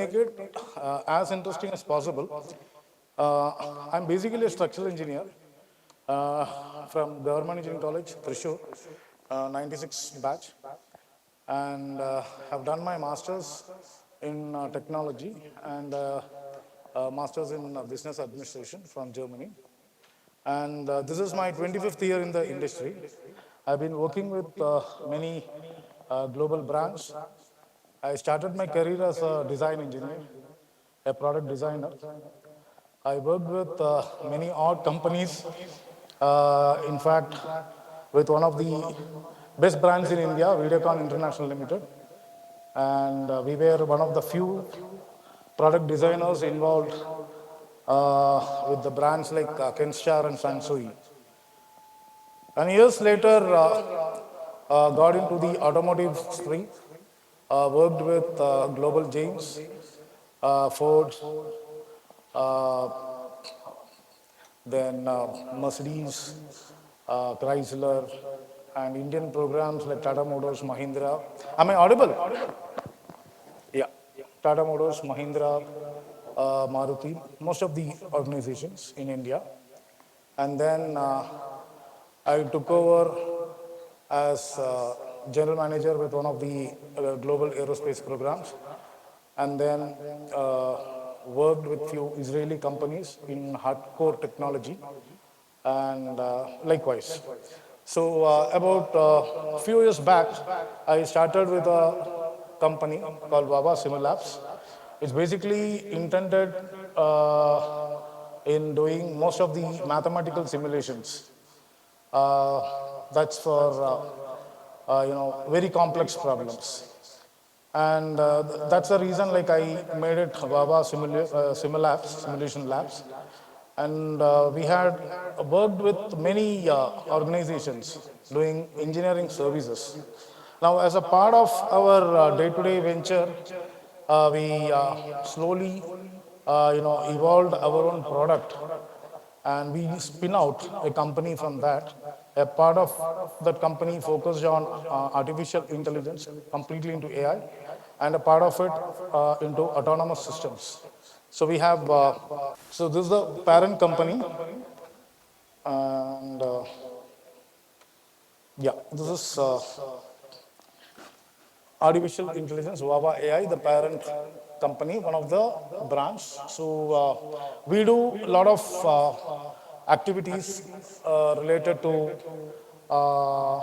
make it as interesting as possible, I'm basically a structural engineer from Government Engineering College, Thrissur, 96 batch, and have done my master's in technology and master's in business administration from Germany. And this is my 25th year in the industry. I've been working with many global brands. I started my career as a design engineer, a product designer. I worked with many odd companies. In fact, with one of the best brands in India, Videocon International Limited. And we were one of the few product designers involved with the brands like Kenstar and Sansui. And years later, got into the automotive stream, worked with global giants, Ford, uh, then Mercedes, Chrysler, and Indian programs like Tata Motors, Mahindra. Am I audible? Yeah. Tata Motors, Mahindra, Maruti, most of the organizations in India. And then I took over as general manager with one of the global aerospace programs, and then worked with few Israeli companies in hardcore technology, and likewise. So about a few years back, I started with a company called VAAVA SimuLABS. It's basically intended in doing most of the mathematical simulations. Uh, that's for very complex problems. And that's the reason like I made it VAAVA SimuLABS, Simulation Labs. And we had worked with many organizations doing engineering services. Now, as a part of our day-to-day venture, we slowly, evolved our own product, and we spin out a company from that. A part of that company focused on artificial intelligence, completely into AI, and a part of it into autonomous systems. So we have, so this is the parent company, and yeah, this is artificial intelligence, VAAVA AI, the parent company, one of the branch. So we do a lot of activities related to uh,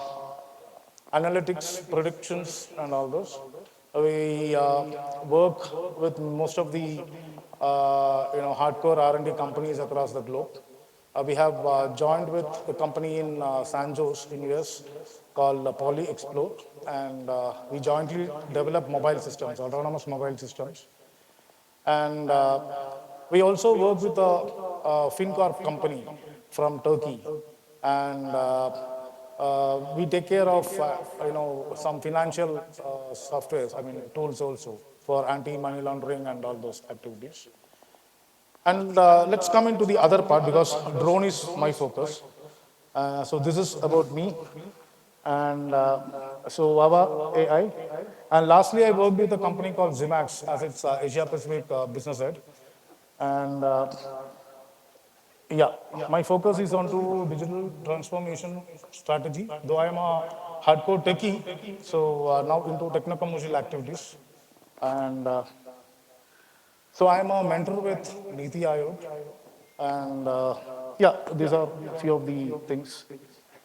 analytics, predictions, and all those. We work with most of the hardcore R&D companies across the globe. We have joined with a company in San Jose in US called Poly Explore, and we jointly develop mobile systems, autonomous mobile systems. And we also work with a FinCorp company from Turkey, and we take care of some financial softwares, I mean tools also for anti-money laundering and all those activities. And let's come into the other part because drone is my focus. So this is about me, and so VAAVA AI. And lastly, I worked with a company called Zimax as its Asia Pacific business head. And yeah, my focus is on to digital transformation strategy. Though I am a hardcore techie, so now into techno-commercial activities. And so I am a mentor with Niti Aayog, and yeah, these are a few of the things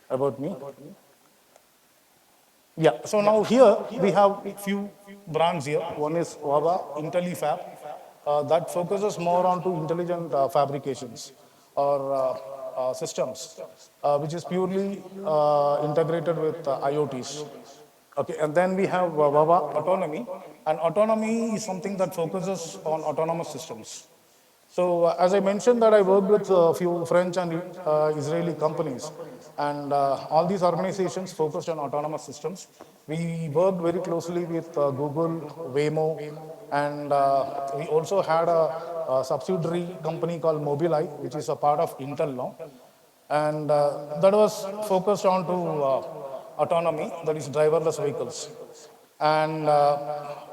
about me. Yeah, so now here we have few brands here. One is VAAVA IntelliFab, that focuses more on to intelligent fabrications or systems, which is purely integrated with IoTs. Okay, and then we have VAAVA Autonomy, and autonomy is something that focuses on autonomous systems. So, as I mentioned that I worked with a few French and Israeli companies, and all these organizations focused on autonomous systems. We worked very closely with Google, Waymo, and we also had a subsidiary company called Mobileye, which is a part of Intel now. And that was focused on to autonomy, that is driverless vehicles. And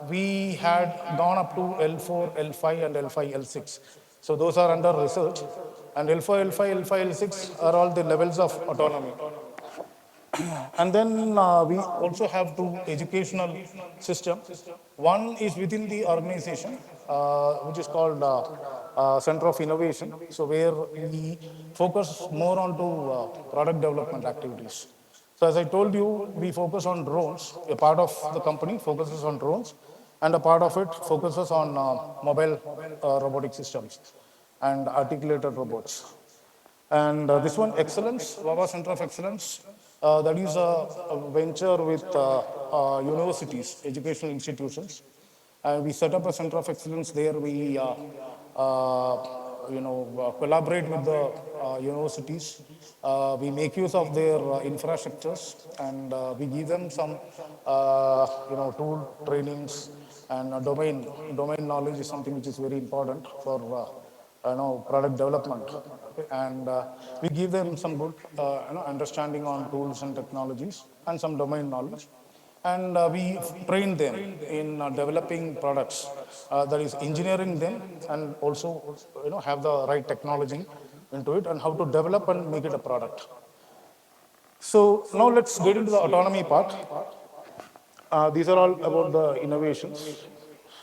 we had gone up to L4, L5, and L5, L6. So those are under research. And L4, L5, L5, L6 are all the levels of autonomy. And then we also have two educational systems. One is within the organization, which is called Center of Innovation. So where we focus more onto product development activities. So as I told you, we focus on drones. A part of the company focuses on drones, and a part of it focuses on mobile robotic systems and articulated robots. And this one, Excellence, VAAVA Center of Excellence, that is a venture with universities, educational institutions. We set up a Center of Excellence there. We collaborate with the universities. We make use of their infrastructures, and we give them some tool trainings, and domain knowledge is something which is very important for product development. Okay. And we give them some good understanding on tools and technologies and some domain knowledge. And we train them in developing products, that is engineering them, and also have the right technology into it, and how to develop and make it a product. So now let's get into the autonomy part. These are all about the innovations.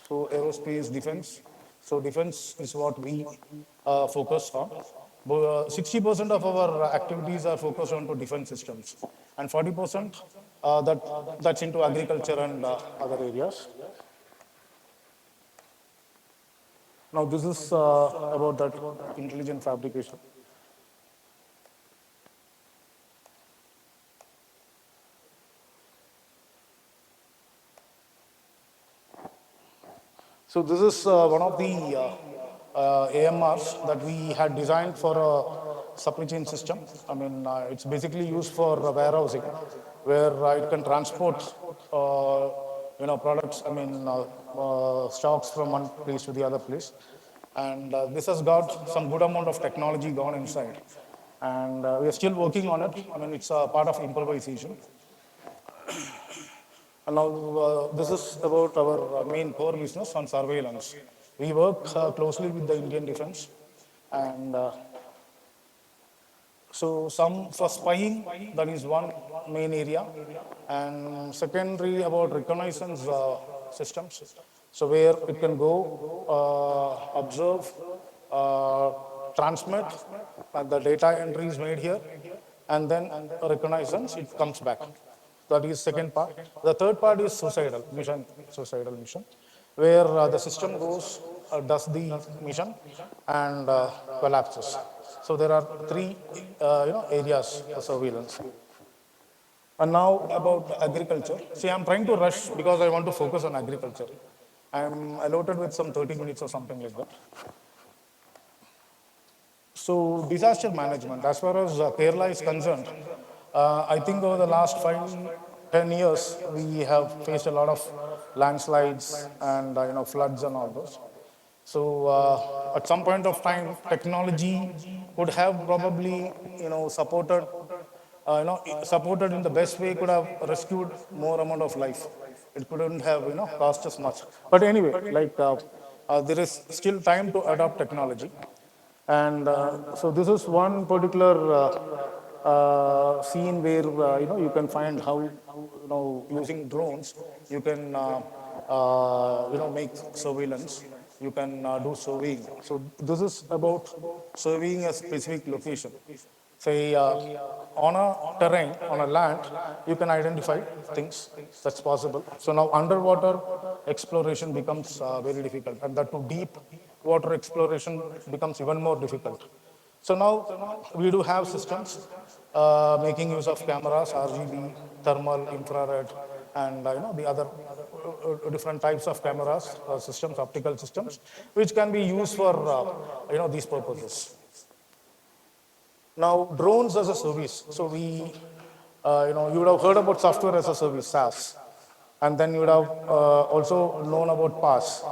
So aerospace, defense. So defense is what we focus on. 60% of our activities are focused on to defense systems, and 40% that's into agriculture and other areas. Now this is about that intelligent fabrication. So this is one of the AMRs that we had designed for a supply chain system. I mean, it's basically used for warehousing, where it can transport, products. I mean, stocks from one place to the other place. And this has got some good amount of technology gone inside. And we are still working on it. I mean, it's a part of improvisation. And now this is about our main core business on surveillance. We work closely with the Indian Defense, and so some for spying, that is one main area, and secondary about reconnaissance systems. So where it can go, observe, transmit, and the data entry is made here, and then reconnaissance, it comes back. That is second part. The third part is suicidal mission, where the system goes, does the mission, and collapses. So there are three, areas for surveillance. And now about agriculture. See, I'm trying to rush because I want to focus on agriculture. I'm allotted with some 30 minutes or something like that. So disaster management, as far as Kerala is concerned, I think over the last 5-10 years, we have faced a lot of landslides and floods and all those. So at some point of time, technology could have probably supported, supported in the best way, could have rescued more amount of life. It couldn't have cost us much. But anyway, there is still time to adopt technology. And so this is one particular scene where you can find how using drones you can make surveillance. You can do surveying. So this is about surveying a specific location. Say on a terrain, on a land, you can identify things. That's possible. So now underwater exploration becomes very difficult, and that to deep water exploration becomes even more difficult. So now we do have systems making use of cameras, RGB, thermal, infrared, and the other different types of cameras, systems, optical systems, which can be used for these purposes. Now, drones as a service. So we, you would have heard about software as a service, SaaS, and then you would have also known about PaaS.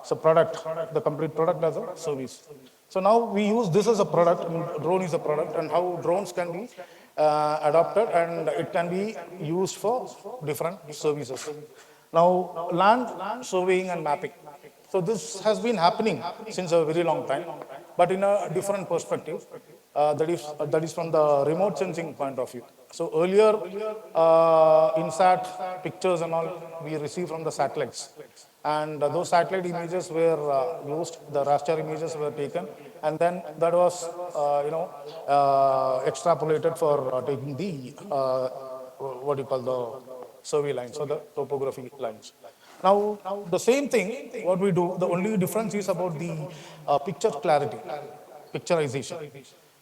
So product, the complete product as a service. So now we use this as a product. I mean, drone is a product, and how drones can be adopted, and it can be used for different services. Now, land surveying and mapping. So this has been happening since a very long time, but in a different perspective. That is from the remote sensing point of view. So earlier, INSAT pictures and all we received from the satellites, and those satellite images were used. The raster images were taken, and then that was extrapolated for taking the what you call the survey lines or the topography lines. Now, the same thing, what we do, the only difference is about the picture clarity, picturization.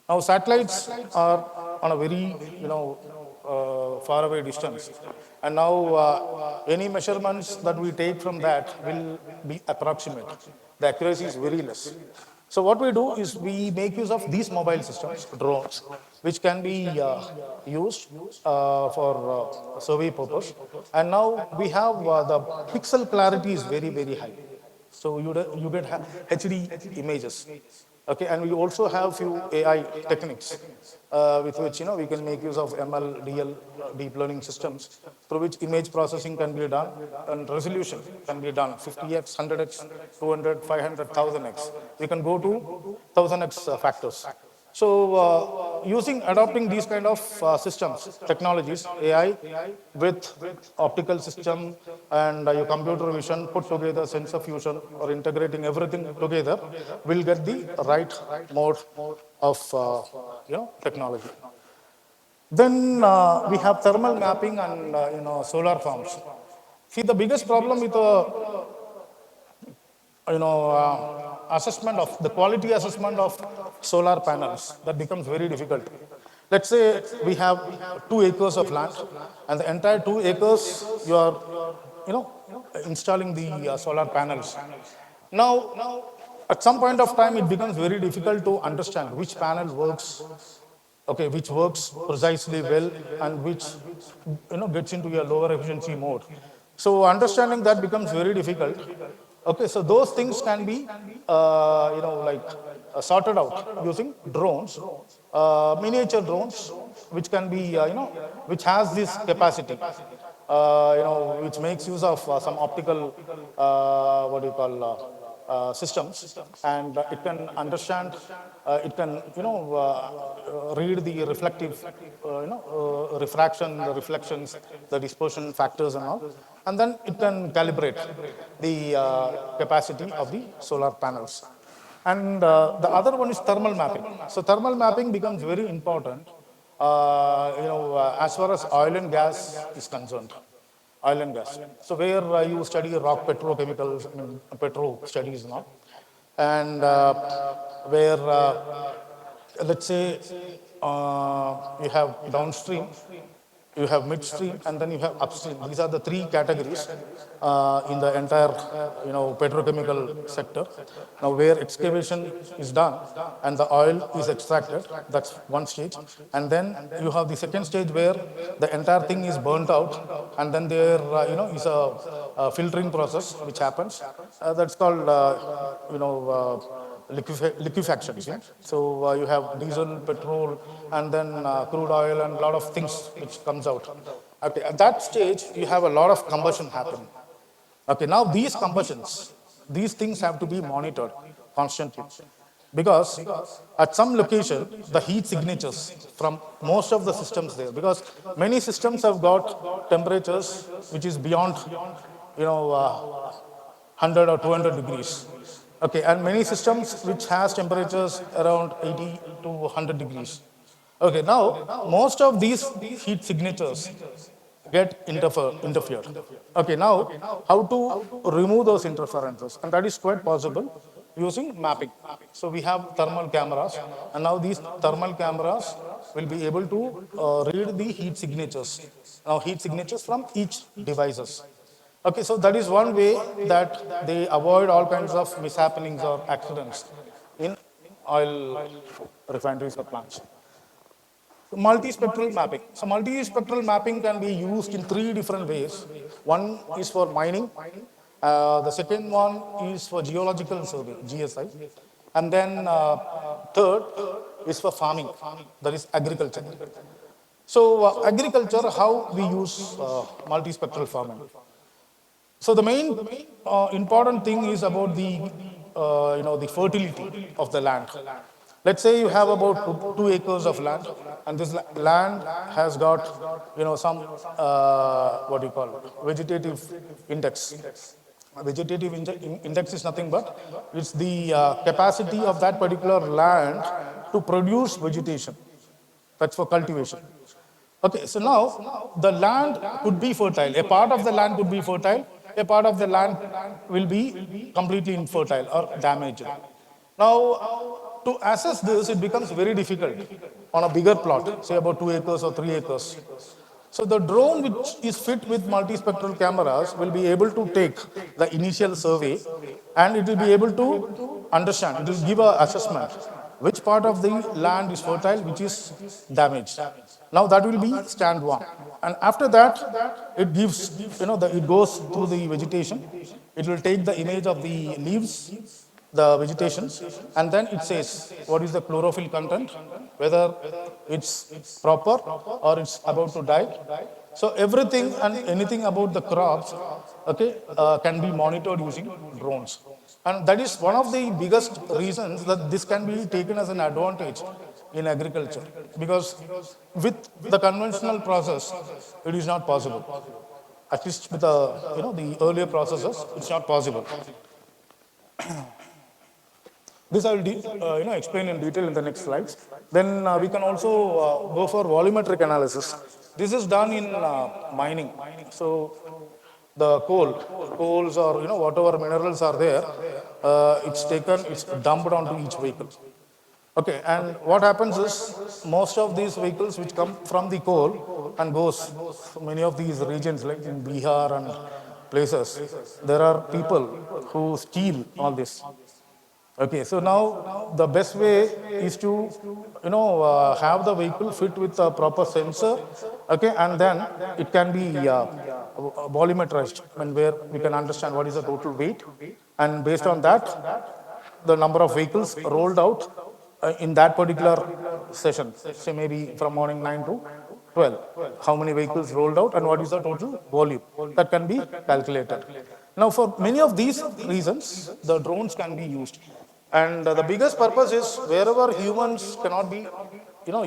Now, satellites are on a very, far away distance. And now, any measurements that we take from that will be approximate. The accuracy is very less. So what we do is we make use of these mobile systems, drones, which can be used for survey purpose. And now we have the pixel clarity is very, very high. So you get HD images. Okay, and we also have few AI techniques with which we can make use of ML, DL, deep learning systems through which image processing can be done and resolution can be done 50x, 100x, 200, 500, 1000x. We can go to 1000x factors. So, adopting these kind of systems, technologies, AI with optical system and your computer vision put together, sensor fusion or integrating everything together, will get the right mode of technology. Then we have thermal mapping and solar farms. See, the biggest problem with assessment of the quality assessment of solar panels, that becomes very difficult. Let's say we have 2 acres of land, and the entire 2 acres you are installing the solar panels. Now, at some point of time, it becomes very difficult to understand which panel works, okay, which works precisely well, and which gets into a lower efficiency mode. So understanding that becomes very difficult. Okay, so those things can be, sorted out using drones, miniature drones, which can be, which has this capacity, which makes use of some optical, systems, and it can understand, it can, read the reflective, refraction, the reflections, the dispersion factors and all, and then it can calibrate the capacity of the solar panels. And the other one is thermal mapping. So thermal mapping becomes very important, as far as oil and gas is concerned. Oil and gas. So where you study rock petrochemicals, petro studies now, and where let's say you have downstream, you have midstream, and then you have upstream. These are the 3 categories in the entire, petrochemical sector. Now, where excavation is done and the oil is extracted, that's one stage. And then you have the second stage where the entire thing is burnt out, and then there, is a filtering process which happens. That's called, liquefaction. Yeah? So you have diesel, petrol, and then crude oil and a lot of things which comes out. Okay, at that stage, you have a lot of combustion happening. Okay, now these combustions, these things have to be monitored constantly. Because at some location, the heat signatures from most of the systems there, because many systems have got temperatures which is beyond, 100 or 200 degrees. Okay, and many systems which has temperatures around 80 to 100 degrees. Okay, now most of these heat signatures get interfered. Okay, now how to remove those interferences? And that is quite possible using mapping. So we have thermal cameras, and now these thermal cameras will be able to read the heat signatures. Now heat signatures from each devices. Okay, so that is one way that they avoid all kinds of mishappenings or accidents in oil refineries or plants. Multispectral mapping. So multispectral mapping can be used in 3 different ways. One is for mining. The second one is for geological survey, GSI. And then third is for farming, that is agriculture. So agriculture, how we use multispectral farming. So the main important thing is about the the fertility of the land. Let's say you have about 2 acres of land, and this land has got some what do you call it, vegetative index. Vegetative index is nothing but it's the capacity of that particular land to produce vegetation. That's for cultivation. Okay, so now the land could be fertile. A part of the land could be fertile. A part of the land will be completely infertile or damaged. Now, to assess this, it becomes very difficult on a bigger plot, say about 2 acres or 3 acres. So the drone, which is fit with multispectral cameras, will be able to take the initial survey, and it will be able to understand, it will give an assessment which part of the land is fertile, which is damaged. Now that will be stand one. And after that, it gives, it goes through the vegetation. It will take the image of the leaves, the vegetation, and then it says what is the chlorophyll content, whether it's proper or it's about to die. So everything and anything about the crops, okay, can be monitored using drones. And that is one of the biggest reasons that this can be taken as an advantage in agriculture, because with the conventional process, it is not possible. At least with the earlier processes, it's not possible. This I will explain in detail in the next slides. Then we can also go for volumetric analysis. This is done in mining. So the coals or whatever minerals are there, it's taken, it's dumped onto each vehicle. Okay, and what happens is most of these vehicles which come from the coal and goes to many of these regions like in Bihar and places, there are people who steal all this. Okay, so now the best way is to have the vehicle fit with a proper sensor, okay, and then it can be volumetrized, and where we can understand what is the total weight, and based on that, the number of vehicles rolled out in that particular session, say maybe from morning 9 to 12, how many vehicles rolled out and what is the total volume, that can be calculated. Now, for many of these reasons, the drones can be used. And the biggest purpose is wherever humans cannot be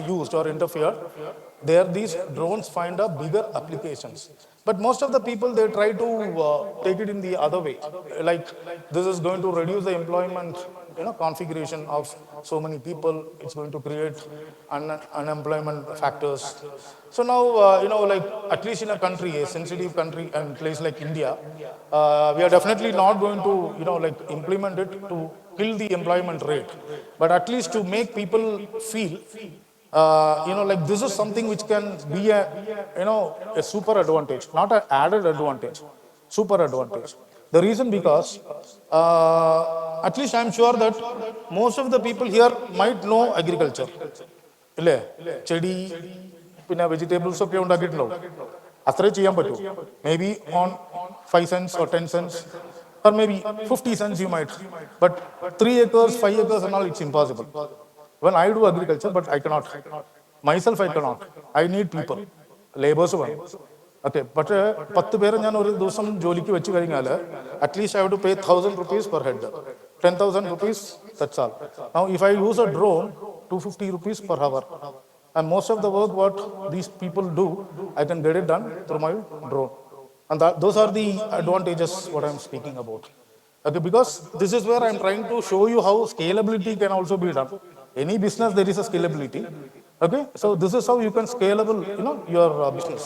used or interfered, there these drones find a bigger applications. But most of the people, they try to take it in the other way. Like this is going to reduce the employment configuration of so many people. It's going to create unemployment factors. So now, like at least in a country, a sensitive country and place like India, we are definitely not going to, like implement it to kill the employment rate, but at least to make people feel, like this is something which can be a super advantage, not an added advantage, super advantage. The reason because, at least I'm sure that most of the people here might know agriculture. ഇല്ലേ ചെടി പിന്നെ vegetables ഒക്കെ ഉണ്ടാക്കിയിട്ടുണ്ടാവും അത്രേ ചെയ്യാൻ പറ്റൂ may be on 5 cents or 10 cents or maybe 50 cents you might, but 3 acres 5 acres and all, it's impossible. When I do agriculture, but I cannot myself, I cannot, I need people, laborers വേണം. Okay, but 10 പേരെ ഞാൻ ഒരു ദിവസം ജോലിക്ക് വെച്ച് കഴിഞ്ഞാൽ at least I have to pay 1,000 rupees per head, 10,000 rupees, that's all. Now if I use a drone, 250 rupees per hour, and most of the work what these people do, I can get it done through my drone. And those are the advantages what I'm speaking about. Okay, because this is where I'm trying to show you how scalability can also be done. Any business, there is a scalability. Okay, so this is how you can scalable, your business.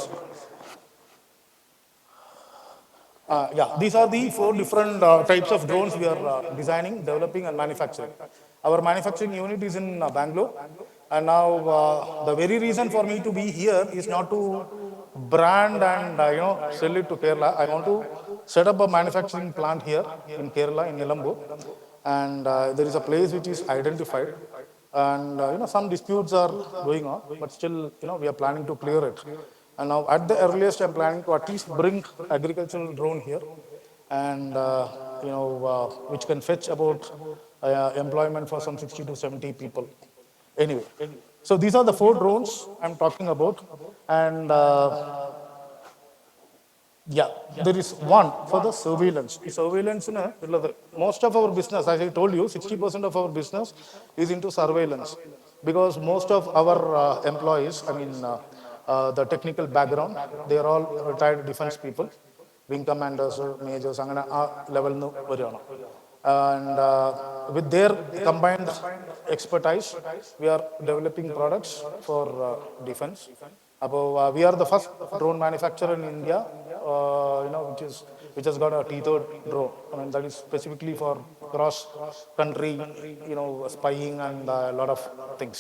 Yeah, these are the 4 different types of drones we are designing, developing, and manufacturing. Our manufacturing unit is in Bangalore, and now the very reason for me to be here is not to brand and sell it to Kerala. I want to set up a manufacturing plant here in Kerala, in Nelambur, and there is a place which is identified, and some disputes are going on, but still we are planning to clear it. And now at the earliest, I'm planning to at least bring agricultural drone here, and which can fetch about employment for some 60 to 70 people. Anyway, so these are the 4 drones I'm talking about, and Yeah, there is one for the surveillance. The surveillance, most of our business, as I told you, 60% of our business is into surveillance because most of our employees, the technical background, they are all retired defense people, wing commanders, majors, അങ്ങനെ ആ ലെവലിൽ നിന്ന് വരികയാണ്. And with their combined expertise, we are developing products for defense. We are the first drone manufacturer in India, which has got a tethered drone. That is specifically for cross-country, spying and a lot of things.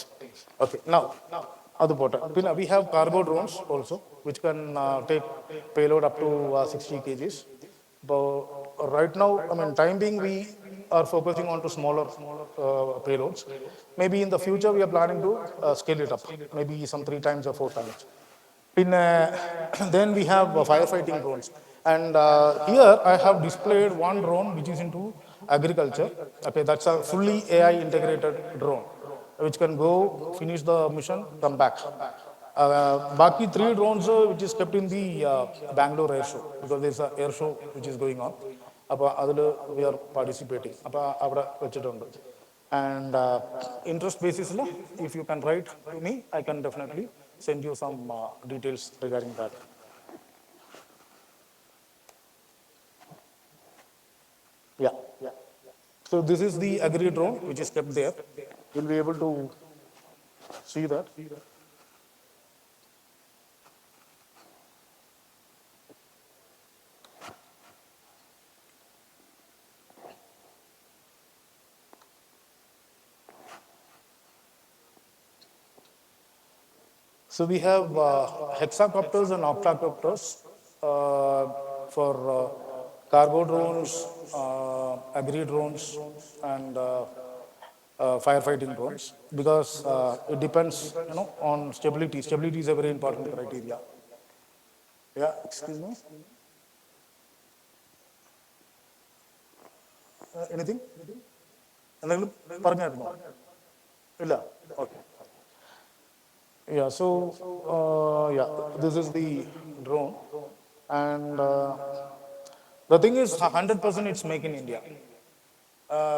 Okay, now, we have cargo drones also, which can take payload up to 60 kgs. But right now, time being, we are focusing on to smaller payloads. Maybe in the future, we are planning to scale it up, maybe some 3 times or 4 times. Then we have firefighting drones. And here I have displayed one drone which is into agriculture. Okay, that's a fully AI integrated drone, which can go finish the mission, come back. Baki 3 drones which is kept in the Bangalore air show because there's an air show which is going on. We are participating. And interest basis, if you can write to me, I can definitely send you some details regarding that. Yeah. So this is the agri drone which is kept there. You'll be able to see that. So we have hexacopters and octacopters for cargo drones, agri drones, and firefighting drones because it depends, on stability. Stability is a very important criteria. Yeah, excuse me. Anything? എന്തെങ്കിലും പറഞ്ഞായിരുന്നോ? ഇല്ല. Okay. Yeah, so this is the drone, and the thing is 100% it's made in India.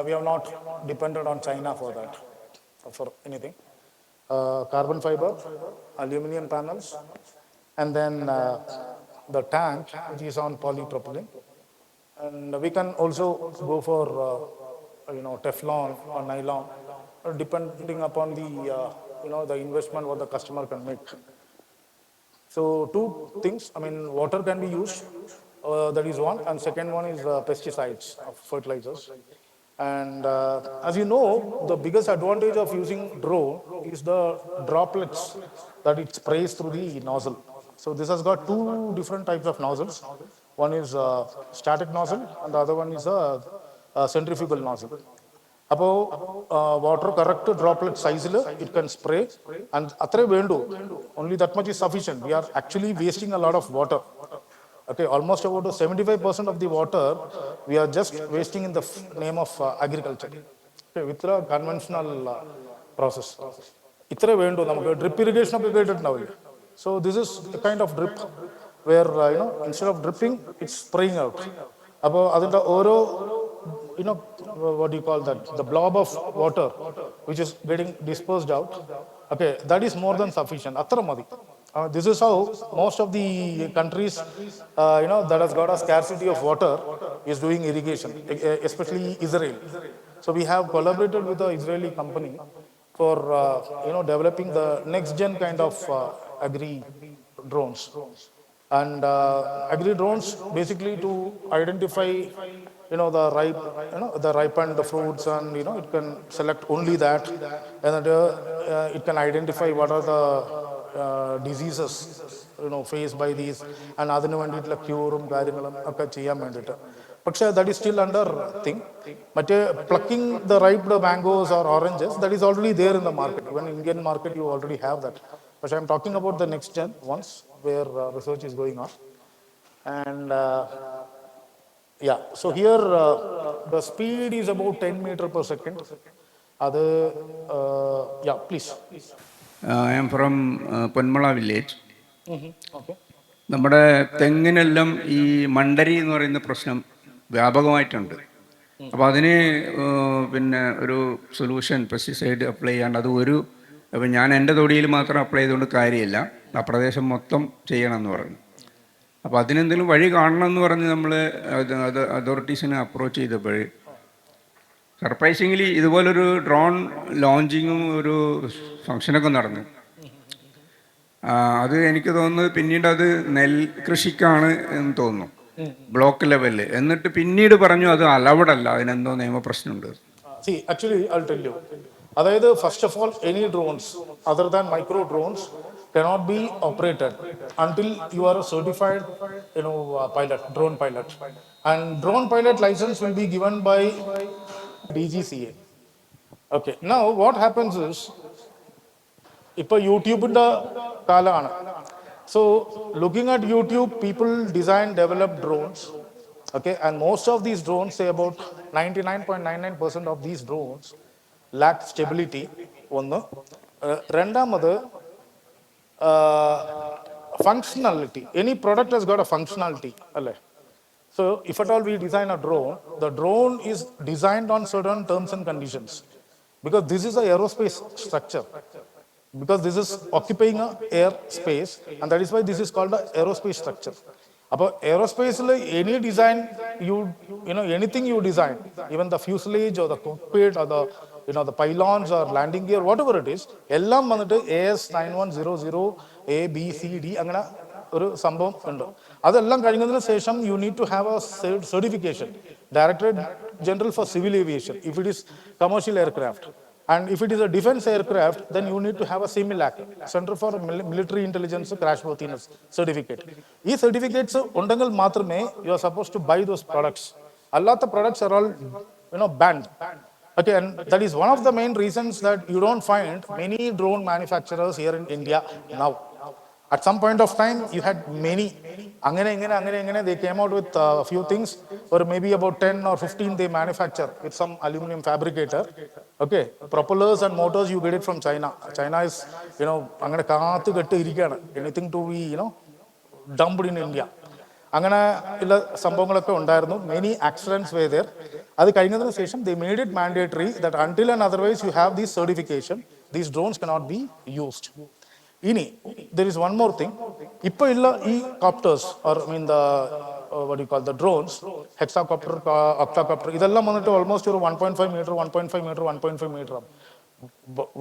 We have not depended on China for that, for anything. Carbon fiber, aluminum panels, and then the tank which is on polypropylene, and we can also go for Teflon or nylon, depending upon the the investment what the customer can make. So 2 things, water can be used, that is one, and second one is pesticides, fertilizers. And as you know, the biggest advantage of using drone is the droplets that it sprays through the nozzle. So this has got 2 different types of nozzles. One is static nozzle and the other one is a centrifugal nozzle. Water correct droplet size it can spray, and only that much is sufficient. We are actually wasting a lot of water. Okay, almost about 75% of the water we are just wasting in the name of agriculture. Okay, with the conventional process. Drip irrigation. So this is the kind of drip where instead of dripping, it's spraying out. What do you call that? The blob of water which is getting dispersed out. Okay, that is more than sufficient. This is how most of the countries, that has got a scarcity of water is doing irrigation, especially Israel. So we have collaborated with the Israeli company for developing the next gen kind of agri drones. And agri drones basically to identify the ripened fruits, and it can select only that, and it can identify what are the diseases faced by these, and അതിനു വേണ്ടിയിട്ടുള്ള ക്യൂറും കാര്യങ്ങളും ഒക്കെ ചെയ്യാൻ വേണ്ടിയിട്ട്. പക്ഷേ that is still under thing. Plucking the ripe mangoes or oranges, that is already there in the market. Even in Indian market you already have that. But I am talking about the next gen ones where research is going on. And so here the speed is about 10 meters per second. Please. I am from Ponmala village. Okay. നമ്മുടെ തെങ്ങിനെല്ലാം ഈ മണ്ടരി എന്ന് പറയുന്ന പ്രശ്നം വ്യാപകമായിട്ടുണ്ട്. അപ്പോൾ അതിന് പിന്നെ ഒരു solution pesticide apply ചെയ്യാണ്ട് അത് അപ്പം ഞാൻ എൻ്റെ തൊടിയിൽ മാത്രം അപ്ലൈ ചെയ്തുകൊണ്ട് കാര്യമില്ല, ആ പ്രദേശം മൊത്തം ചെയ്യണമെന്ന് പറഞ്ഞു. അപ്പോൾ അതിനെന്തെങ്കിലും വഴി കാണണമെന്ന് പറഞ്ഞ് നമ്മൾ അതോറിറ്റീസിനെ അപ്രോച്ച് ചെയ്തപ്പോൾ സർപ്രൈസിംഗ്ലി ഇതുപോലൊരു ഡ്രോൺ ലോഞ്ചിങ്ങും ഒരു ഫംഗ്ഷനൊക്കെ നടന്നു. അത് എനിക്ക് തോന്നുന്നത് പിന്നീട് അത് നെൽകൃഷിക്കാണ് എന്ന് തോന്നുന്നു, ബ്ലോക്ക് ലെവലിൽ. എന്നിട്ട് പിന്നീട് പറഞ്ഞു അത് അലൗഡ് അല്ല, അതിനെന്തോ നിയമപ്രശ്നമുണ്ട്. See, actually, I'll tell you. അതായത് first of all, any drones other than micro drones cannot be operated until you are a certified, pilot, drone pilot. And drone pilot license will be given by DGCA. Okay. Now, what happens is, ഇപ്പോൾ യൂട്യൂബിൻ്റെ കാലമാണ്. So, looking at YouTube, people design, develop drones. Okay, and most of these drones, say about 99.99% of these drones lack stability. ഒന്ന് രണ്ടാമത് functionality. Any product has got a functionality, അല്ലേ? So if at all we design a drone, the drone is designed on certain terms and conditions, because this is a aerospace structure, because this is occupying a air space, and that is why this is called a aerospace structure. About aerospace, any design, anything you design, even the fuselage or the cockpit or the pylons or landing gear, whatever it is, എല്ലാം വന്നിട്ട് AS9100 ABCD അങ്ങനെ ഒരു സംഭവം ഉണ്ട്. അതെല്ലാം കഴിഞ്ഞതിന് ശേഷം you need to have a certification, Directorate General for Civil Aviation, if it is commercial aircraft. And if it is a defense aircraft, then you need to have a SimuLAB, Center for Military Intelligence Crashworthiness certificate. These certificates undangal maatrame you are supposed to buy those products. Allatha products are all banned. Okay, and that is one of the main reasons that you don't find many drone manufacturers here in India now. At some point of time, you had many. They came out with a few things, or maybe about 10 or 15 they manufacture with some aluminum fabricator. Okay, propellers and motors you get it from China. China is, anything to be, dumped in India. അങ്ങനെ ഉള്ള സംഭവങ്ങളൊക്കെ ഉണ്ടായിരുന്നു. Many accidents were there. അത് കഴിഞ്ഞതിന് ശേഷം they made it mandatory that until and otherwise you have this certification, these drones cannot be used. ഇനി there is one more thing. ഇപ്പോൾ ഉള്ള ഈ കോപ്റ്റേഴ്സ് or I mean the what do you call the drones, hexacopter, octacopter, ഇതെല്ലാം വന്നിട്ട് almost ഒരു 1.5 metre 1.5 metre 1.5 metre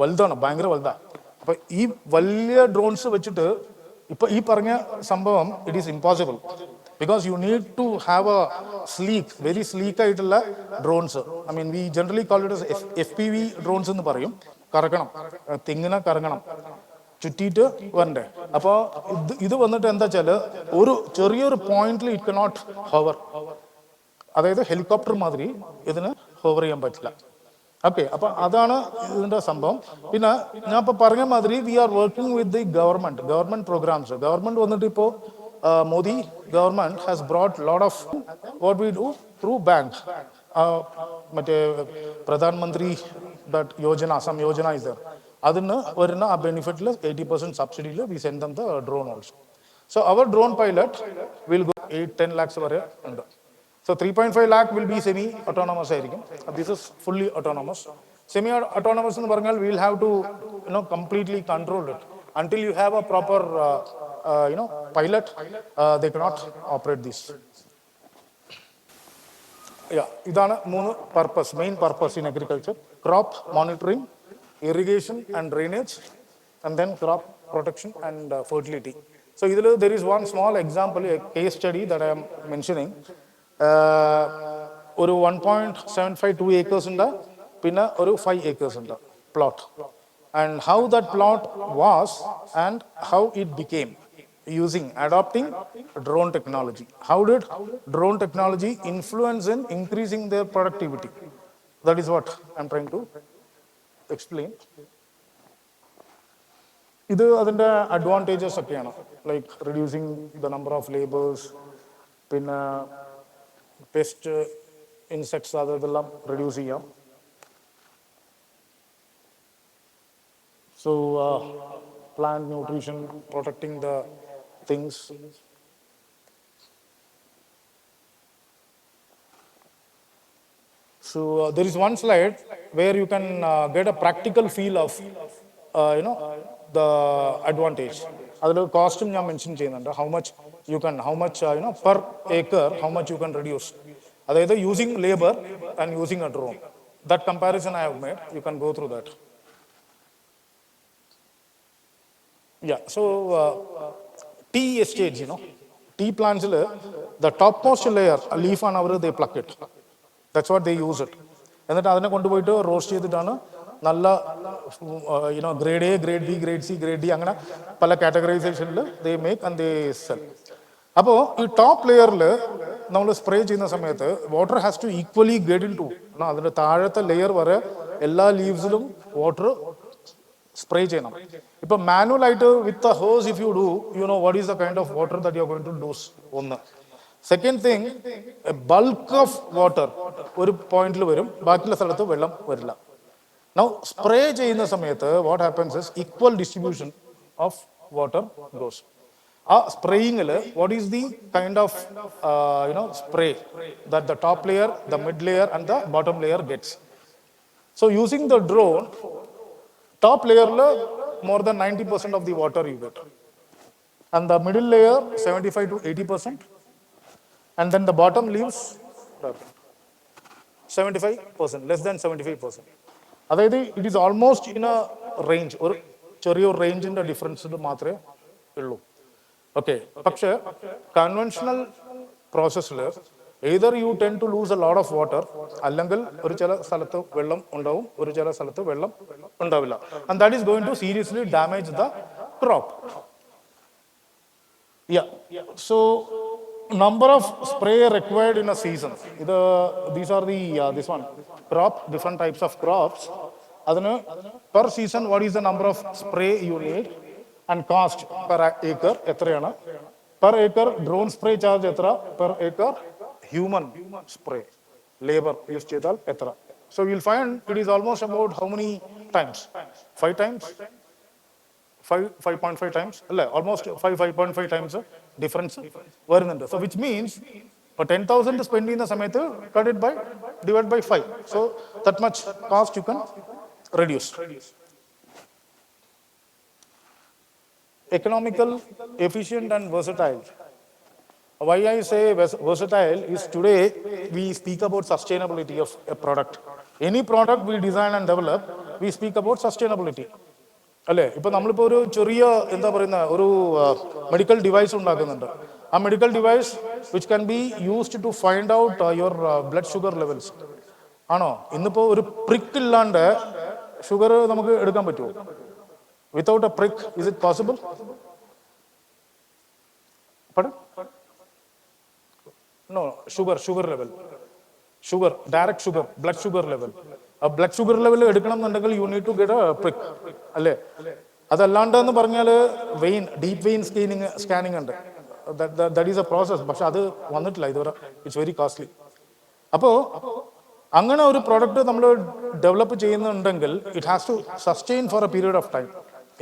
വലുതാണ്, ഭയങ്കര വലുതാണ്. അപ്പോൾ ഈ വലിയ ഡ്രോൺസ് വെച്ചിട്ട് ഇപ്പോൾ ഈ പറഞ്ഞ സംഭവം it is impossible, because you need to have a very sleek ആയിട്ടുള്ള drones. I mean we generally call it as FPV drones എന്ന് പറയും. കറങ്ങണം, തെങ്ങിനെ കറങ്ങണം, ചുറ്റിയിട്ട് വരണ്ടേ. അപ്പോൾ ഇത് വന്നിട്ട് എന്താ വെച്ചാൽ ഒരു ചെറിയൊരു പോയിന്റിൽ ഇറ്റ് കനോട്ട് ഹോവർ, അതായത് ഹെലികോപ്റ്റർ മാതിരി ഇതിന് ഹോവർ ചെയ്യാൻ പറ്റില്ല. ഓക്കെ, അപ്പൊ അതാണ് ഇതിന്റെ സംഭവം. പിന്നെ ഞാൻ ഇപ്പൊ പറഞ്ഞ മാതിരി we are working with the government programmes. Government വന്നിട്ട് ഇപ്പോ Modi government has brought lot of what we do through bank, മറ്റേ Pradhan Mantri Yojana, some Yojana is there. അതിന് വരുന്ന ആ ബെനിഫിറ്റിൽ 80% സബ്സിഡിയിൽ we send them the drone also. So അവർ drone pilot will go 8-10 lakhs വരെ ഉണ്ട്. So 3.5 lakh will be semi-autonomous ആയിരിക്കും. This is fully autonomous. Semi-autonomous എന്ന് പറഞ്ഞാൽ we will have to completely control it. Until you have a proper pilot, they cannot operate this. ഇതാണ് മൂന്ന് purpose, main purpose in agriculture: crop monitoring, irrigation and drainage, and then crop protection and fertility. So there is one small example, a case study that I am mentioning. ഒരു 1.752 acres ഉണ്ട്, പിന്നെ ഒരു 5 acres ഉണ്ട് plot. And how that plot was and how it became adopting drone technology. How did drone technology influence in increasing their productivity? That is what I am trying to explain. ഇത് അതിൻ്റെ advantages ഒക്കെയാണ്, like reducing the number of labours, പിന്നെ pest insects അതെല്ലാം reduce ചെയ്യാം. So plant nutrition, protecting the things, So there is one slide where you can get a practical feel of the advantage. അതിൽ കോസ്റ്റും ഞാൻ mention ചെയ്യുന്നുണ്ട്. How much per acre, how much you can reduce. അതായത് using labor and using a drone. That comparison I have made. You can go through that. Yeah, so tea estates, tea plants, the topmost layer, a leaf on our, they pluck it. That's what they use it. എന്നിട്ട് അതിനെ കൊണ്ടുപോയിട്ട് roast ചെയ്തിട്ടാണ് നല്ല grade A, grade B, grade C, grade D, അങ്ങനെ പല കാറ്റഗറൈസേഷനിൽ they make and they sell. അപ്പോൾ ഈ ടോപ്പ് ലെയറിൽ നമ്മൾ സ്പ്രേ ചെയ്യുന്ന സമയത്ത് water has to equally get into, അതിൻ്റെ താഴത്തെ ലെയർ വരെ എല്ലാ ലീവ്സിലും വാട്ടർ സ്പ്രേ ചെയ്യണം. ഇപ്പൊ മാനുവൽ ആയിട്ട് with a hose if you do, what is the kind of water that you are going to douse. ഒന്ന്. Second thing, bulk of water ഒരു പോയിന്റിൽ വരും, ബാക്കിയുള്ള സ്ഥലത്ത് വെള്ളം വരില്ല. നൗ സ്പ്രേ ചെയ്യുന്ന സമയത്ത് what happens is equal distribution of water goes. ആ സ്പ്രേയിങ്ങിൽ what is the kind of spray that the top layer, the mid layer and the bottom layer gets. So using the drone, top layer more than 90% of the water you get, and the middle layer 75 to 80%, and then the bottom leaves 75%, less than 75%. അതായത് it is almost in a range, ഒരു ചെറിയൊരു റേഞ്ചിന്റെ difference മാത്രമേ ഉള്ളൂ. Okay, പക്ഷേ conventional പ്രോസസ്സിൽ either you tend to lose a lot of water, അല്ലെങ്കിൽ ഒരു ചില സ്ഥലത്ത് വെള്ളം ഉണ്ടാവും, ഒരു ചില സ്ഥലത്ത് വെള്ളം ഉണ്ടാവില്ല, and that is going to seriously damage the crop. Yeah, so number of spray required in a season. These are the this one crop, different types of crops. adana per season what is the number of spray you need and cost per acre etrayana, per acre drone spray charge etra, per acre human spray labor use chedal etra. So you'll find it is almost about how many times? 5 times, 5.5 times, almost 5.5 times difference varunnundu. So which means for 10,000 spend in the samayathu, cut it by, divide by 5, so that much cost you can reduce. Economical, efficient and versatile. Why I say versatile is today we speak about sustainability of a product. Any product we design and develop, we speak about sustainability. അല്ലേ, ഇപ്പം നമ്മളിപ്പോൾ ഒരു ചെറിയ എന്താ പറയുന്ന ഒരു medical device ഉണ്ടാക്കുന്നുണ്ട്. ആ medical device which can be used to find out your blood sugar levels. ആണോ? ഇന്നിപ്പോൾ ഒരു പ്രിക്ക് ഇല്ലാണ്ട് ഷുഗർ നമുക്ക് എടുക്കാൻ പറ്റുമോ? Without a prick is it possible? No, sugar level. Sugar, direct sugar, blood sugar level. A blood sugar level എടുക്കണം എന്നുണ്ടെങ്കിൽ you need to get a prick. അല്ലേ? അതല്ലാണ്ടെന്ന് പറഞ്ഞാൽ വെയിൻ, ഡീപ്പ് വെയിൻ സ്കാനിങ് ഉണ്ട്. That is a process. പക്ഷെ അത് വന്നിട്ടില്ല ഇതുവരെ. It's very costly. അപ്പോൾ അങ്ങനെ ഒരു പ്രോഡക്റ്റ് നമ്മൾ ഡെവലപ്പ് ചെയ്യുന്നുണ്ടെങ്കിൽ it has to sustain for a period of time.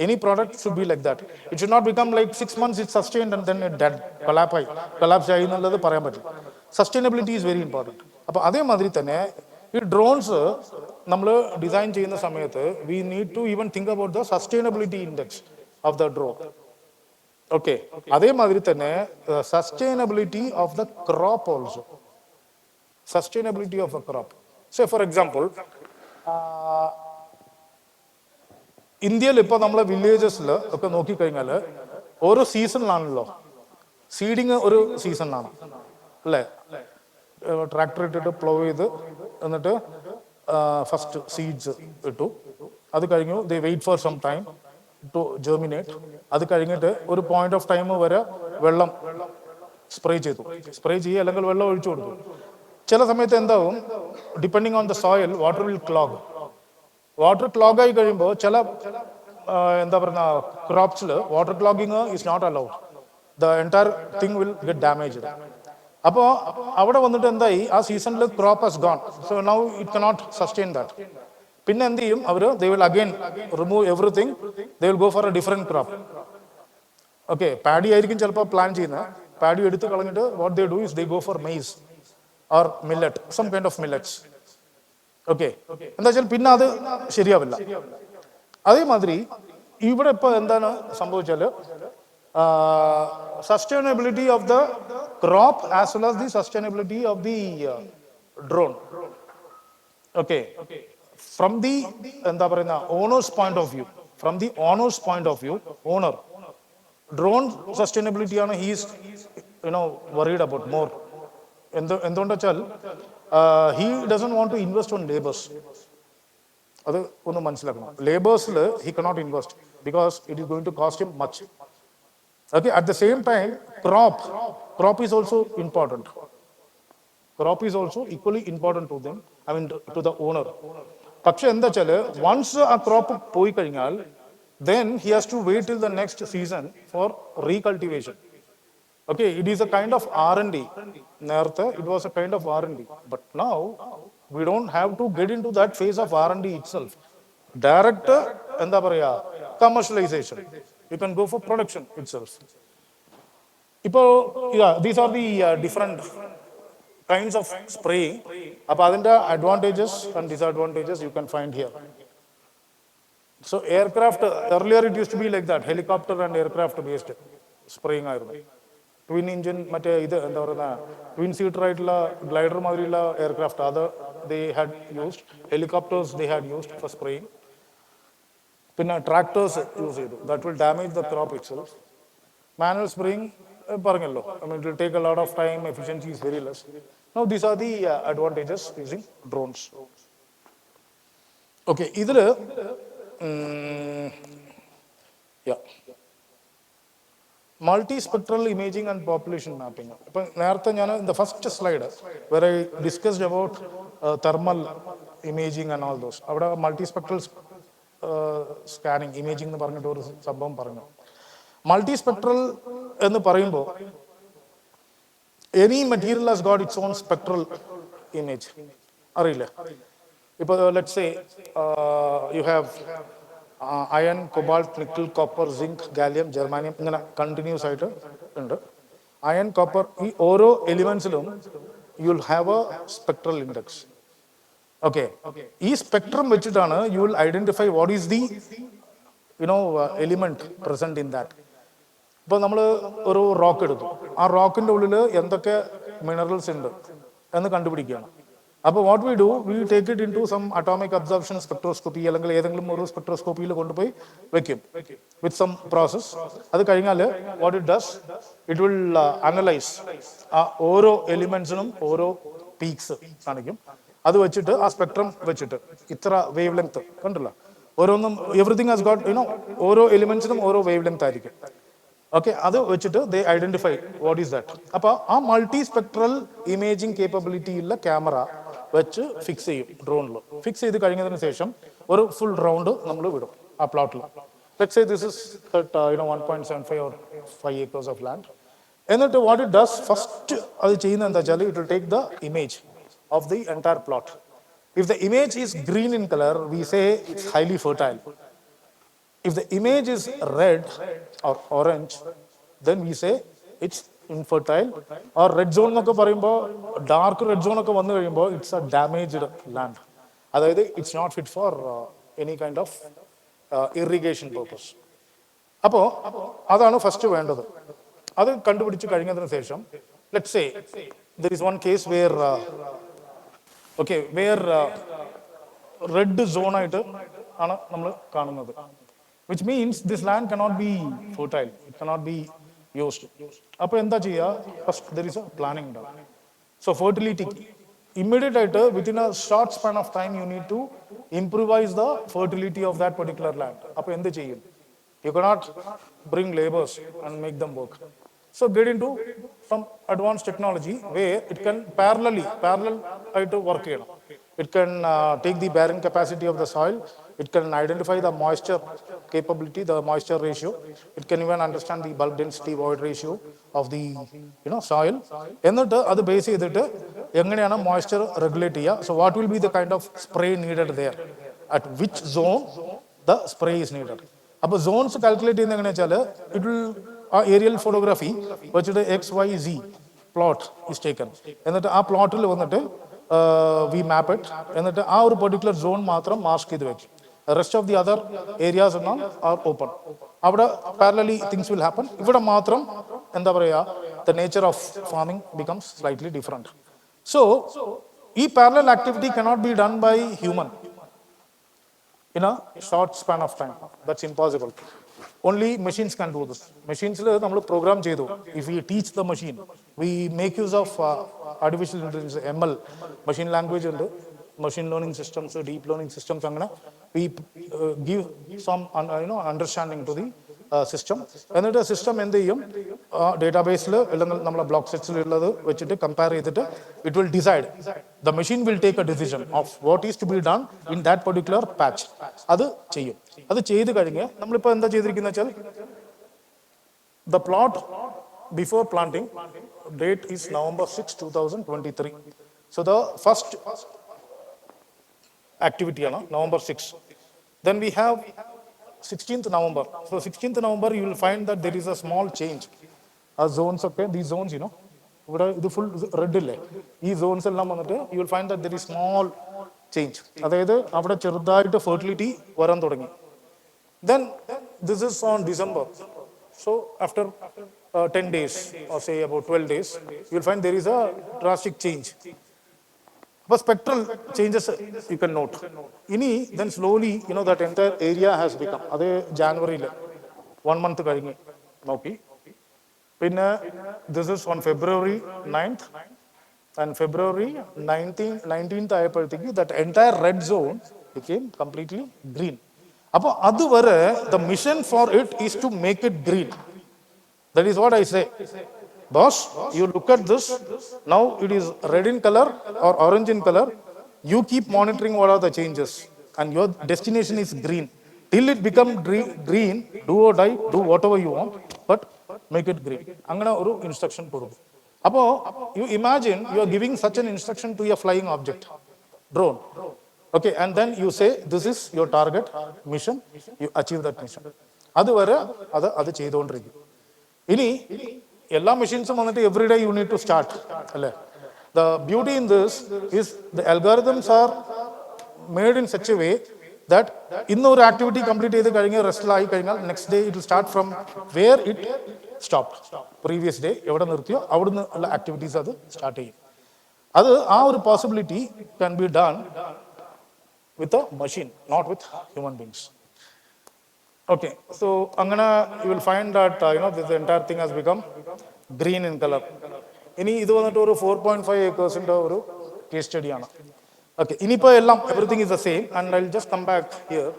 Any product should be like that. It should not become like 6 months it's sustained and then it dead, collapse ആയി എന്നുള്ളത് പറയാൻ പറ്റില്ല. Sustainability is very important. അപ്പോൾ അതേമാതിരി തന്നെ ഈ drones നമ്മൾ design ചെയ്യുന്ന സമയത്ത് we need to even think about the sustainability index of the drone. Okay, അതേമാതിരി തന്നെ sustainability of the crop also. Sustainability of a crop. Say for example, ഇന്ത്യയിൽ ഇപ്പോൾ നമ്മളെ വില്ലേജസിൽ ഒക്കെ നോക്കിക്കഴിഞ്ഞാൽ ഓരോ സീസണിലാണല്ലോ. സീഡിങ് ഒരു സീസണിലാണ് അല്ലേ? ട്രാക്ടർ ഇട്ടിട്ട് പ്ലോ ചെയ്ത് എന്നിട്ട് ഫസ്റ്റ് സീഡ്സ് ഇട്ടു, അത് കഴിഞ്ഞു they wait for some time to germinate, അത് കഴിഞ്ഞിട്ട് ഒരു പോയിന്റ് ഓഫ് ടൈം വരെ വെള്ളം സ്പ്രേ ചെയ്യുക അല്ലെങ്കിൽ വെള്ളം ഒഴിച്ചു കൊടുത്തു. ചില സമയത്ത് എന്താവും, depending on the soil water will clog. Water clog ആയി കഴിയുമ്പോൾ ചില എന്താ പറയുക ക്രോപ്സിൽ water clogging is not allowed. The entire thing will get damaged. അപ്പോൾ അവിടെ വന്നിട്ട് എന്തായി, ആ സീസണിൽ crop has gone. So now it cannot sustain that. പിന്നെ എന്ത് ചെയ്യും അവർ? They will again remove everything, they will go for a different crop. Okay, paddy ആയിരിക്കും ചിലപ്പോൾ പ്ലാൻ ചെയ്യുന്നത്. പാഡി എടുത്ത് കളഞ്ഞിട്ട് what they do is they go for maize or millet, some kind of millets. Okay, എന്താ വെച്ചാൽ പിന്നെ അത് ശരിയാവില്ല. അതേമാതിരി ഇവിടെ ഇപ്പോൾ എന്താണ് സംഭവിച്ചാൽ sustainability of the crop as well as the sustainability of the drone. Okay, from the എന്താ പറയുന്ന owners point of view, from the owners point of view, owner drone sustainability ആണ് ഹീസ് worried about more. എന്തുകൊണ്ടെന്ന് വെച്ചാൽ he doesn't want to invest on labours. അത് ഒന്ന് മനസ്സിലാക്കണം. ലേബേഴ്സിൽ he cannot invest because it is going to cost him much. Okay, at the same time, crop is also important. Crop is also equally important to them, I mean to the owner. പക്ഷെ എന്താ വെച്ചാൽ once ആ crop പോയി കഴിഞ്ഞാൽ then he has to wait till the next season for recultivation. Okay, it is a kind of R&D. നേരത്തെ it was a kind of R&D, but now we don't have to get into that phase of R&D itself. Direct എന്താ പറയാ commercialization. You can go for production itself. ഇപ്പോൾ these are the different kinds of spraying. അപ്പോൾ അതിൻ്റെ advantages and disadvantages you can find here. So aircraft, earlier it used to be like that, helicopter and aircraft based spraying ആയിരുന്നു. Twin engine മറ്റേ ഇത് എന്താ പറയുന്ന twin seater ആയിട്ടുള്ള glider മാതിരിയുള്ള aircraft അത് they had used, helicopters they had used for spraying. പിന്നെ tractors use ചെയ്തു, that will damage the crop itself. Manual spraying പറഞ്ഞല്ലോ, I mean it will take a lot of time, efficiency is very less. Now these are the advantages using drones. Okay, ഇതിൽ multispectral imaging and population mapping. ഇപ്പം നേരത്തെ ഞാൻ in the first slide where I discussed about thermal imaging and all those, അവിടെ multispectral scanning imaging എന്ന് പറഞ്ഞിട്ട് ഒരു സംഭവം പറഞ്ഞു. മൾട്ടി സ്പെക്ട്രൽ എന്ന് പറയുമ്പോൾ any material has got its own spectral image. അറിയില്ല, ഇപ്പോൾ let's say you have iron, cobalt, nickel, copper, zinc, gallium, germanium, ഇങ്ങനെ കണ്ടിന്യൂസ് ആയിട്ട് ഉണ്ട്. അയൺ, കോപ്പർ, ഈ ഓരോ എലിമെന്റ്സിലും you will have a spectral index. Okay, ഈ സ്പെക്ട്രം വെച്ചിട്ടാണ് you will identify what is the element present in that. ഇപ്പോൾ നമ്മൾ ഒരു റോക്ക് എടുത്തു, ആ റോക്കിന്റെ ഉള്ളിൽ എന്തൊക്കെ മിനറൽസ് ഉണ്ട് എന്ന് കണ്ടുപിടിക്കുകയാണ്. അപ്പോൾ what we do, we take it into some atomic absorption spectroscopy, അല്ലെങ്കിൽ ഏതെങ്കിലും ഒരു സ്പെക്ട്രോസ്കോപ്പിയിൽ കൊണ്ടുപോയി വെക്കും വിത്ത് സം പ്രോസസ്. അത് കഴിഞ്ഞാൽ what it does, it will analyse ആ ഓരോ എലിമെന്റ്സിനും ഓരോ പീക്സ് കാണിക്കും. അത് വെച്ചിട്ട് ആ സ്പെക്ട്രം വെച്ചിട്ട് ഇത്ര വേവ് ലെങ്ത് കണ്ടില്ല, ഓരോന്നും എവറിഥിങ് ഹാസ് ഗോട്ട് ഓരോ എലിമെന്റ്സിനും ഓരോ വേവ് ലെങ്ത് ആയിരിക്കും. ഓക്കെ, അത് വെച്ചിട്ട് ദേ ഐഡന്റിഫൈ വാട്ട് ഈസ് ദാറ്റ്. അപ്പോൾ ആ മൾട്ടി സ്പെക്ട്രൽ ഇമേജിംഗ് കേപ്പബിലിറ്റി ഉള്ള ക്യാമറ വെച്ച് ഫിക്സ് ചെയ്യും ഡ്രോണിൽ. ഫിക്സ് ചെയ്ത് കഴിഞ്ഞതിന് ശേഷം ഒരു ഫുൾ റൗണ്ട് നമ്മൾ വിടും ആ പ്ലോട്ടിൽ. Let's say this is 1.75 or 5 acres of land. എന്നിട്ട് വാട്ട് ഇറ്റ് ഡസ്, ഫസ്റ്റ് അത് ചെയ്യുന്നത് എന്താ വെച്ചാൽ it will take the image of the entire plot. If the image is green in color, we say it's highly fertile. If the image is red or orange, then we say it's infertile. Or red zone എന്നൊക്കെ പറയുമ്പോൾ, dark red zone ഒക്കെ വന്നു കഴിയുമ്പോൾ it's a damaged land, അതായത് it's not fit for any kind of irrigation purpose. അപ്പോൾ അതാണ് first വേണ്ടത്. അത് കണ്ടുപിടിച്ച് കഴിഞ്ഞതിന് ശേഷം let's say there is one case where red zone ആയിട്ട് ആണ് നമ്മൾ കാണുന്നത്, which means this land cannot be fertile, it cannot be used. അപ്പോൾ എന്താ ചെയ്യുക, first there is a planning done. So fertility, immediate ആയിട്ട് within a short span of time you need to improvise the fertility of that particular land. അപ്പോൾ എന്ത് ചെയ്യും, you cannot bring laborers and make them work. So get into some advanced technology where it can parallel to work here. It can take the bearing capacity of the soil. It can identify the moisture capability, the moisture ratio. It can even understand the bulk density void ratio of the soil. എന്നിട്ട് അത് base ചെയ്തിട്ട് എങ്ങനെയാണ് moisture regulate ചെയ്യുക. So what will be the kind of spray needed there, at which zone the spray is needed. അപ്പോൾ zones calculate ചെയ്യുന്നത് എങ്ങനെയാ വെച്ചാൽ it will ആ ഏരിയൽ ഫോട്ടോഗ്രാഫി വെച്ചിട്ട് XYZ പ്ലോട്ട് ഇസ് ടേക്കൺ. എന്നിട്ട് ആ പ്ലോട്ടിൽ വന്നിട്ട് we map it, എന്നിട്ട് ആ ഒരു പെർട്ടിക്കുലർ സോൺ മാത്രം മാർക്ക് ചെയ്ത് വെക്കും. Rest of the other areas are open. അവിടെ parallelly things will happen. ഇവിടെ മാത്രം എന്താ പറയുക, the nature of farming becomes slightly different. So ഈ parallel activity cannot be done by human in a short span of time. That's impossible. Only machines can do this. Machines നമ്മൾ program ചെയ്തു. If we teach the machine, we make use of artificial intelligence, ML, machine language ഉണ്ട്, machine learning systems, deep learning systems, അങ്ങനെ we give some understanding to the system. എന്നിട്ട് system എന്ത് ചെയ്യും, ഡേറ്റാബേസിൽ അല്ലെങ്കിൽ നമ്മളെ block സെറ്റ്സിലുള്ളത് വെച്ചിട്ട് കമ്പയർ ചെയ്തിട്ട് it will decide, the machine will take a decision of what is to be done in that particular patch. അത് ചെയ്യും. അത് ചെയ്ത് കഴിഞ്ഞ് നമ്മളിപ്പോൾ എന്താ ചെയ്തിരിക്കുന്നത് വെച്ചാൽ, the plot before planting date is November 6, 2023. So the first activity is November 6. Then we have 16th November. So 16th November you will find that there is a small change. Zones, okay, these zones, the full red ille. These zones you will find that there is small change. Adayithu avada cherudayittu fertility varan thodangi. Then this is on December. So after 10 days or say about 12 days, you will find there is a drastic change. But spectral changes you can note. Then slowly, that entire area has become. That's January, 1 month. Okay. This is on February 9th. And February 19th, that entire red zone became completely green. The mission for it is to make it green. That is what I say. Boss, you look at this, now it is red in color or orange in color. You keep monitoring what are the changes and your destination is green. Till it become green, do or die, do whatever you want, but make it green. Angana oru instruction kodu. Appo you imagine you are giving such an instruction to a flying object, drone. Okay, and then you say this is your target mission, you achieve that mission. Adu vare adu cheydondirikkum. All machines every day you need to start. The beauty in this is the algorithms are made in such a way that in the activity complete rest next day it will start from where it stopped. Previous day activities are start. Our possibility can be done with a machine, not with human beings. Okay, so you will find that this entire thing has become green in color. This is 4.5 acres in the case study. Okay, everything is the same, and I'll just come back here.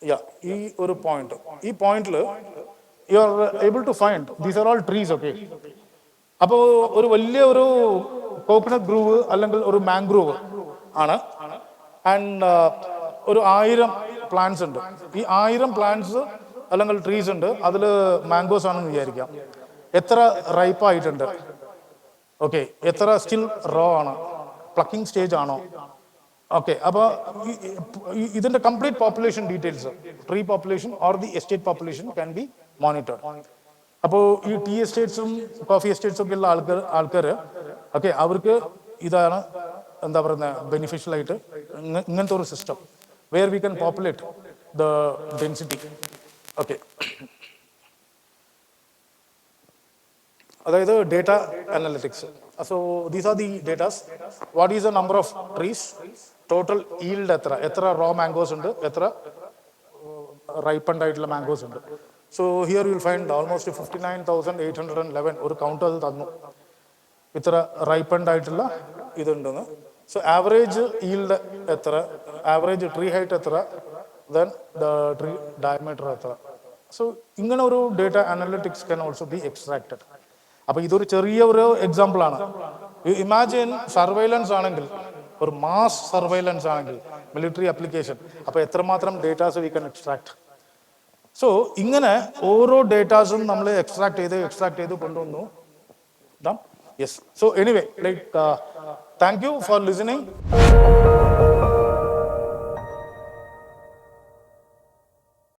Yeah, this point. This point, you are able to find, these are all trees, okay? Now, a coconut grove or a mangrove, and plants ഉണ്ട്. ഈ 1000 plants അല്ലെങ്കിൽ trees ഉണ്ട്, അതിൽ mangoes ആണെന്ന് വിചാരിക്കാം. എത്ര ripe ആയിട്ടുണ്ട്, okay, എത്ര സ്റ്റിൽ റോ ആണ്, പ്ലക്കിംഗ് സ്റ്റേജ് ആണോ, ഓക്കെ. അപ്പോൾ ഇതിൻ്റെ complete population details, tree population or the estate population can be monitored. അപ്പോൾ ഈ ടീ എസ്റ്റേറ്റ്സും കോഫി എസ്റ്റേറ്റ്സും ഒക്കെ ഉള്ള ആൾക്കാർ ഓക്കെ, അവർക്ക് ഇതാണ് എന്താ പറയുന്നത് ബെനിഫിഷ്യൽ ആയിട്ട് ഇങ്ങനത്തെ ഒരു system where we can populate the density. Okay. That is data analytics. So these are the data. What is the number of trees? Total yield etra raw mangoes undu, etra ripened aayittulla mangoes undu. So here you will find almost 59,811 or count adu thannu. Etra ripened aayittulla idu undu. So average yield etra, average tree height etra, then the tree diameter etra. So ingana oru data analytics can also be extracted. Appo idoru cheriya oru example aanu. You imagine surveillance aanengil, or mass surveillance aanengil, military application. Appo etra matram data we can extract. So ingana oro data nammal extract edu kondonu. Done? Yes. So anyway, thank you for listening.